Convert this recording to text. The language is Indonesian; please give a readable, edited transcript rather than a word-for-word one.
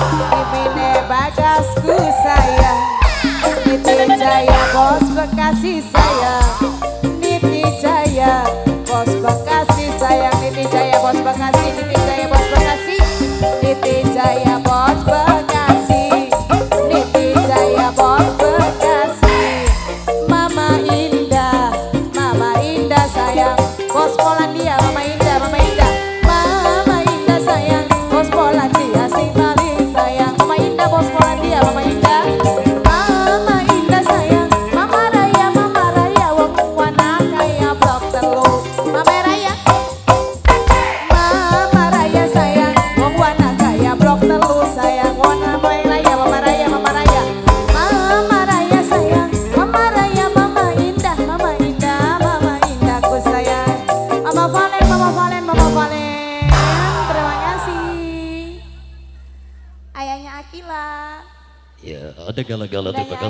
Mimine Bagasku sayang, Niti Jaya bos Bekasi sayang, Niti Jaya bos Bekasi sayang, Niti Jaya bos Bekasi, Niti Jaya bos Bekasi, Niti Jaya bos Bekasi, Niti Jaya bos Bekasi. Mama Indah sayang, bos Polandia, Mama Indah, Mama Indah, Mama Indah sayang, bos Polandia sing paling sayang, Mama Indah bos Polandia, Mama Indah, Mama Indah sayang, Mama Raya, wong wana kaya blok telu, Mama Raya sayang, wong wana kaya blok telu sayang, wana Mama Raya, Mama Raya, Mama Raya, Mama Raya sayang, Mama Raya, Mama Indah, Mama Indah, Mama Indahku sayang, Mama Valen, Mama Valen, Mama Valen, terima kasih. Ayahnya Akila. Ya, ada gala-gala Udah ya. terima kasih.